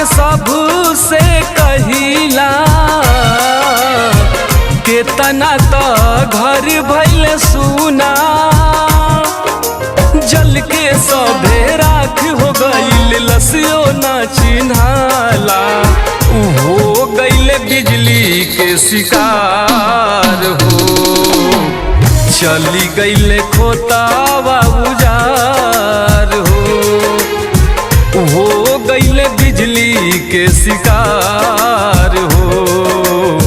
सब से कहिला केतना तो घर भइल सुना जल के सभे राख हो गइल लसियो न चिन्हाला हो गइल बिजली के शिकार हो चली गइल खोतावा उजार हो गइल बिजली के शिकार हो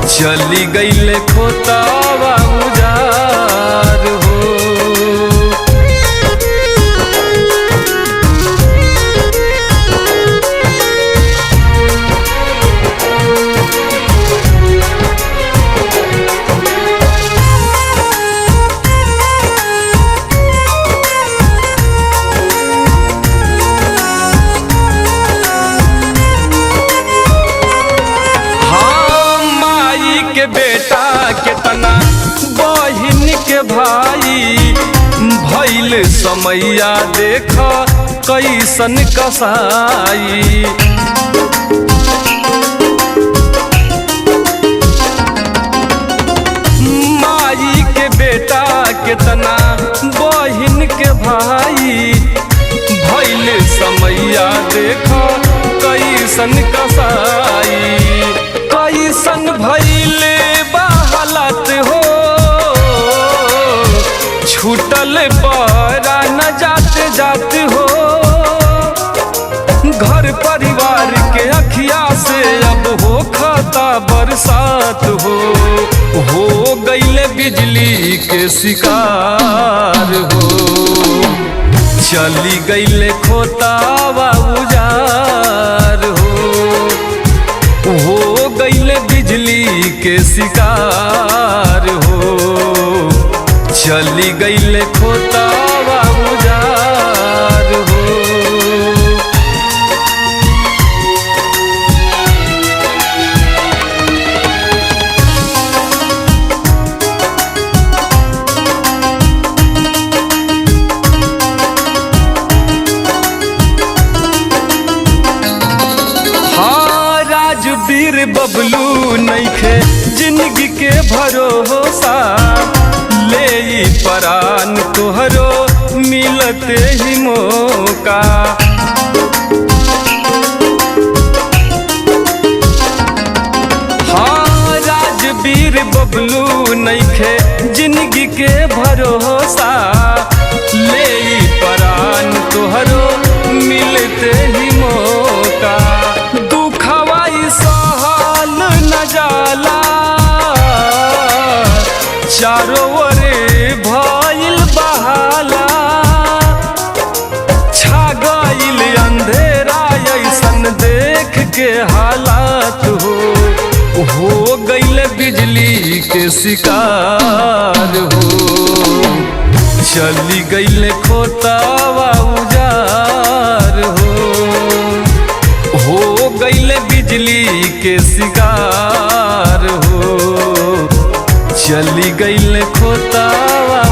चली गइल खोतावा उजार हो। बेटा केतना बहिन के भाई भइल समैया देख कैसन कसाई माई के बेटा केतना बहिन के भाई भइल समैया देख कैसन कसाई कैसन भइल हालत हो छूटल परा न जाते जाते हो घर परिवार के अखिया से अब हो खाता बरसात हो गइल बिजली के शिकार हो चली गइल खोतावा उजार हो गइल बिजली के शिकार हो चली गइल खोतावा उजार हो। वीर बबलू नइखे जिंदगी के भरोसा ले परान तोहरो मिलते ही मौका हाँ राजवीर बबलू नइखे जिंदगी के भरोसा ले परान तोहरो मिलते ही मौका जाला चारों ओरे भइल बहाला छा गइल अंधेरा ऐसन देख के हालात हो गइल बिजली के शिकार हो चली गइल खोतावा उजार हो गइल बिजली के शिकार हो चली गइल खोतावा